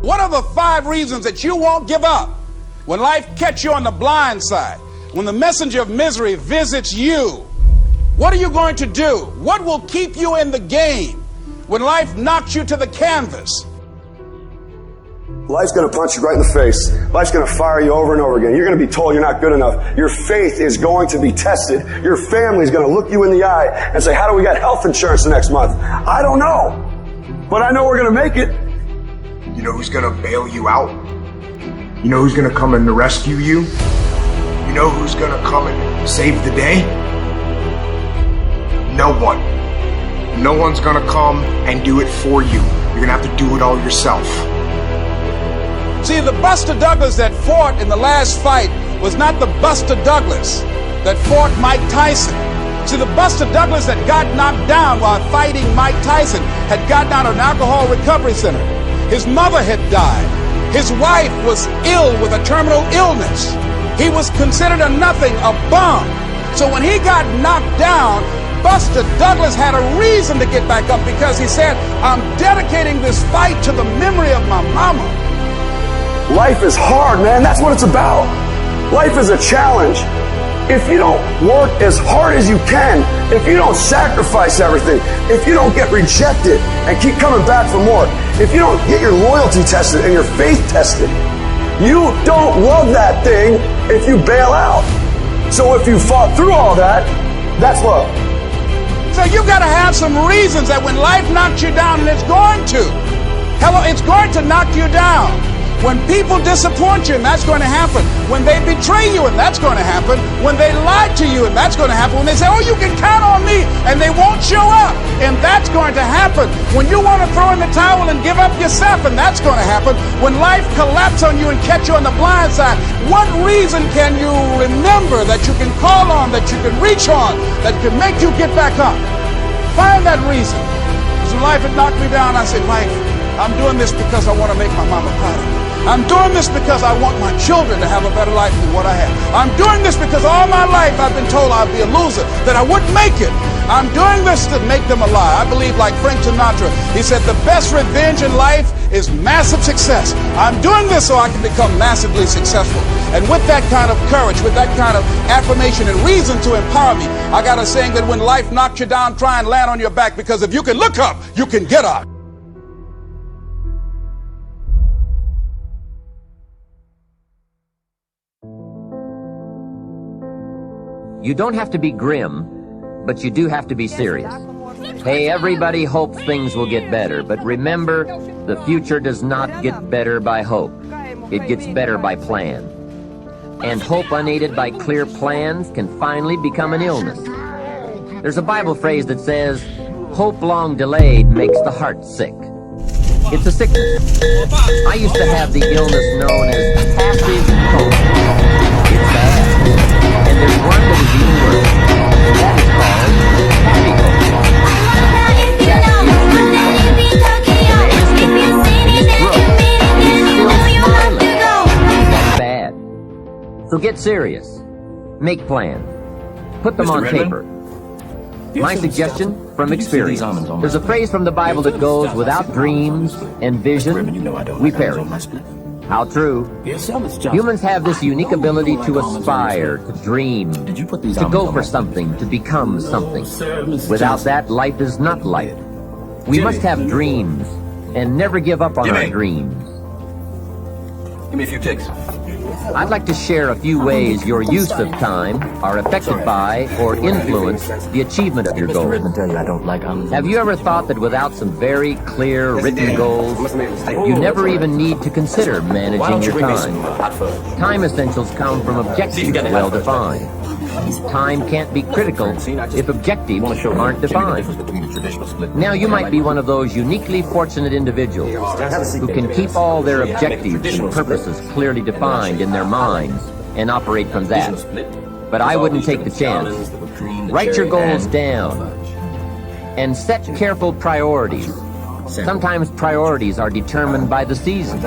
What are the 5 reasons that you won't give up when life catch you on the blind side? When the messenger of misery visits you, what are you going to do? What will keep you in the game when life knocks you to the canvas? Life's going to punch you right in the face. Life's going to fire you over and over again. You're going to be told you're not good enough. Your faith is going to be tested. Your family's going to look you in the eye and say, how do we get health insurance the next month? I don't know. But I know we're going to make it. You know who's going to bail you out? You know who's going to come and rescue you? You know who's going to come and save the day? No one. No one's going to come and do it for you. You're going to have to do it all yourself. See, the Buster Douglas that fought in the last fight was not the Buster Douglas that fought Mike Tyson. See, the Buster Douglas that got knocked down while fighting Mike Tyson had gotten out of an alcohol recovery center. His mother had died. His wife was ill with a terminal illness. He was considered a nothing, a bum. So when he got knocked down, Buster Douglas had a reason to get back up because he said, I'm dedicating this fight to the memory of my mama. Life is hard, man. That's what it's about. Life is a challenge. If you don't work as hard as you can, if you don't sacrifice everything, if you don't get rejected and keep coming back for more, if you don't get your loyalty tested and your faith tested, you don't love that thing if you bail out. So if you fought through all that, that's love. So you've got to have some reasons that when life knocks you down, and it's going to. Hello, it's going to knock you down. When people disappoint you, and that's going to happen. When they betray you, and that's going to happen. When they lie to you, and that's going to happen. When they say, oh, you can count on me, and they won't show up, and that's going to happen. When you want to throw in the towel and give up yourself, and that's going to happen. When life collapses on you and catch you on the blind side, what reason can you remember that you can call on, that you can reach on, that can make you get back up? Find that reason. Because when life had knocked me down, I said, life, I'm doing this because I want to make my mama proud of me. I'm doing this because I want my children to have a better life than what I have. I'm doing this because all my life I've been told I'd be a loser, that I wouldn't make it. I'm doing this to make them a lie. I believe, like Frank Sinatra, he said the best revenge in life is massive success. I'm doing this so I can become massively successful. And with that kind of courage, with that kind of affirmation and reason to empower me, I got a saying that when life knocks you down, try and land on your back, because if you can look up, you can get up. You don't have to be grim, but you do have to be serious. Hey, everybody hopes things will get better, but remember, the future does not get better by hope. It gets better by plan. And hope unaided by clear plans can finally become an illness. There's a Bible phrase that says, hope long delayed makes the heart sick. It's a sickness. I used to have the illness known as passive hope. It's bad. And there's one that is even worse. That is called happy hope. That's bad. So get serious. Make plans. Put them on paper. My suggestion from experience. There's a phrase from the Bible that goes, without dreams and vision, we perish. How true. Humans have this unique ability to aspire, to dream, to go for something, to become something. Without that, life is not life. We must have dreams and never give up on our dreams. Give me a few ticks. I'd like to share a few ways your use of time are affected by or influence the achievement of your goals. Have you ever thought that without some very clear written goals, you never even need to consider managing your time? Time essentials come from objectives well defined. Time can't be critical if objectives aren't defined. Now you might be one of those uniquely fortunate individuals who can keep all their objectives and purposes clearly defined in their minds and operate from that. But I wouldn't take the chance. Write your goals down and set careful priorities. Sometimes priorities are determined by the season.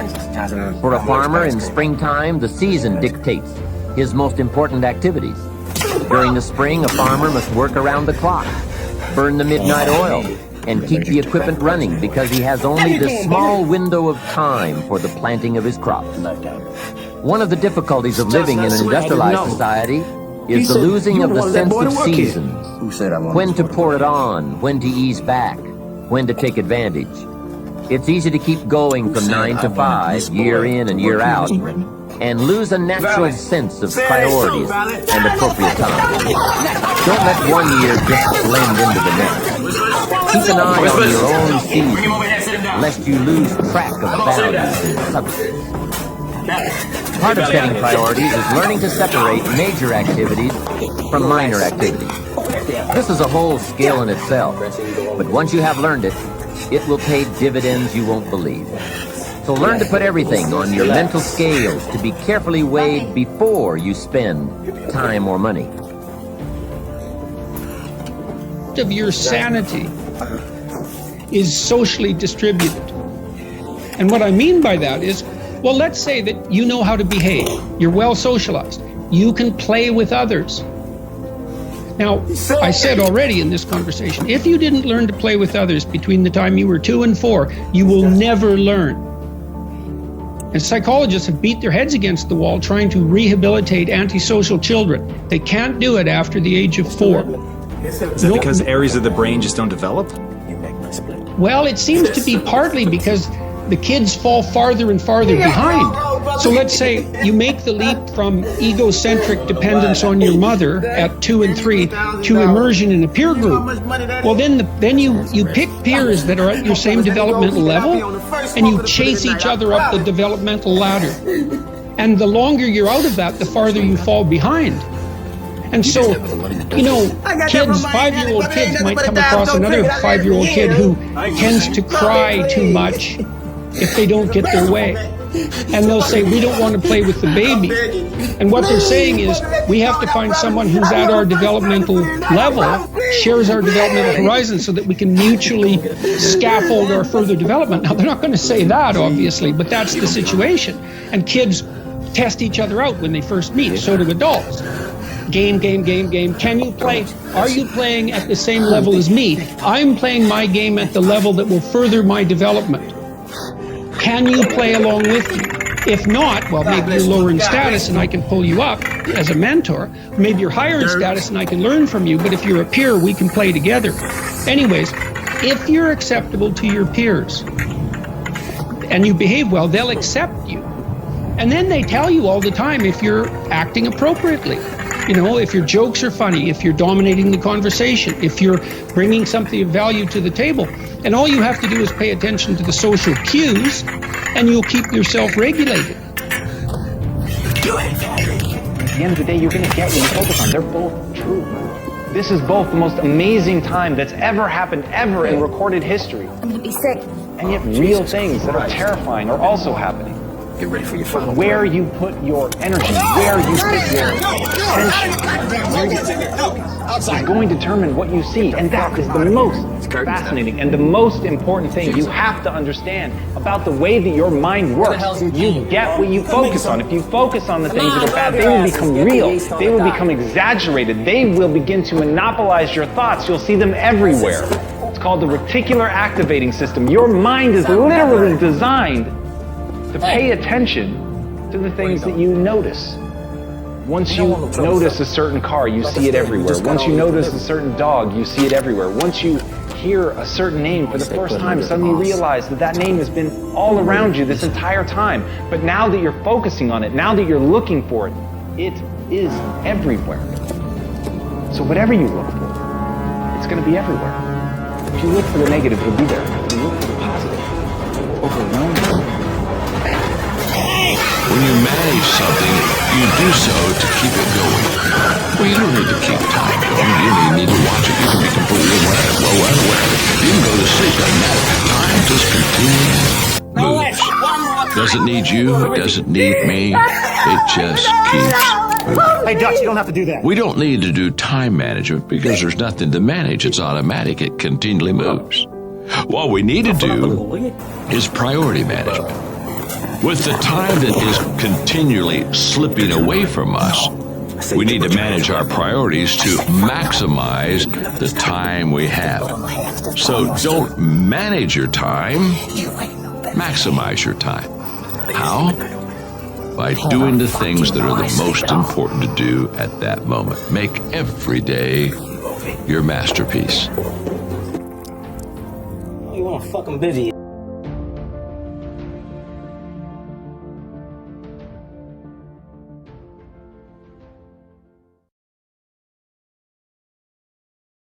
For a farmer in springtime, the season dictates his most important activities. During the spring, a farmer must work around the clock, burn the midnight oil, and keep the equipment running because he has only this small window of time for the planting of his crops. One of the difficulties of living in an industrialized society is the losing of the sense of seasons. When to pour it on, when to ease back, when to take advantage. It's easy to keep going from 9 to 5, year in and year out, and lose a natural sense of priorities and appropriate time. Don't let one year just blend into the next. Keep an eye on your own season, lest you lose track of values and substance. Part of setting priorities is learning to separate major activities from minor activities. This is a whole skill in itself, but once you have learned it, it will pay dividends you won't believe. So learn to put everything on your mental scales to be carefully weighed before you spend time or money. Of your sanity is socially distributed. And what I mean by that is, well, let's say that you know how to behave. You're well socialized. You can play with others. Now, I said already in this conversation, if you didn't learn to play with others between the time you were 2 and 4, you will never learn. And psychologists have beat their heads against the wall trying to rehabilitate antisocial children. They can't do it after the age of 4. Is that because areas of the brain just don't develop? Well, it seems to be partly because the kids fall farther and farther behind. So let's say you make the leap from egocentric dependence on your mother at 2 and 3 to immersion in a peer group. Well, then you pick peers that are at your same developmental level, and you chase each other up the developmental ladder. And the longer you're out of that, the farther you fall behind. And so, you know, kids, 5-year-old kids might come across another 5-year-old kid who tends to cry too much if they don't get their way. And they'll say, we don't want to play with the baby. And what they're saying is, we have to find someone who's at our developmental level, shares our developmental horizon, so that we can mutually scaffold our further development. Now, they're not going to say that, obviously, but that's the situation. And kids test each other out when they first meet. So do adults. Game. Can you play? Are you playing at the same level as me? I'm playing my game at the level that will further my development. Can you play along with me? If not, well, maybe you're lower in status and I can pull you up as a mentor. Maybe you're higher in status and I can learn from you, but if you're a peer, we can play together. Anyways, if you're acceptable to your peers and you behave well, they'll accept you. And then they tell you all the time if you're acting appropriately. You know, if your jokes are funny, if you're dominating the conversation, if you're bringing something of value to the table. And all you have to do is pay attention to the social cues, and you'll keep yourself regulated. At the end of the day, you're going to get what you focus on. They're both true. This is both the most amazing time that's ever happened, ever in recorded history. I'm going to be sick. And yet real things that are terrifying are also happening. Get ready for your final. Where you put your energy, where you put your attention, is going to determine what you see. And that is the most fascinating and the most important thing you have to understand about the way that your mind works. You get what you focus on. If you focus on the things that are bad, they will become real. They will become exaggerated. They will begin to monopolize your thoughts. You'll see them everywhere. It's called the reticular activating system. Your mind is literally designed to pay attention to the things that you notice. Once you notice a certain car, you see it everywhere. Once you notice a certain dog, you see it everywhere. Once you hear a certain name for the first time, suddenly you realize that that name has been all around you this entire time. But now that you're focusing on it, now that you're looking for it, it is everywhere. So whatever you look for, it's going to be everywhere. If you look for the negative, it'll be there. If you look for the positive, it'll overwhelm you. When you manage something, you do so to keep it going. Well, you don't need to keep time going. You don't need to watch it. You can be completely unaware. You can go to sleep. Doesn't matter. Time just continues. Moves. Doesn't need you. It doesn't need me. It just keeps moving. Hey, Dutch, you don't have to do that. We don't need to do time management because there's nothing to manage. It's automatic. It continually moves. What we need to do is priority management. With the time that is continually slipping away from us, We need to manage our priorities to maximize the time we have. So don't manage your time, maximize your time. How? By doing the things that are the most important to do at that moment. Make every day your masterpiece. You want fucking busy.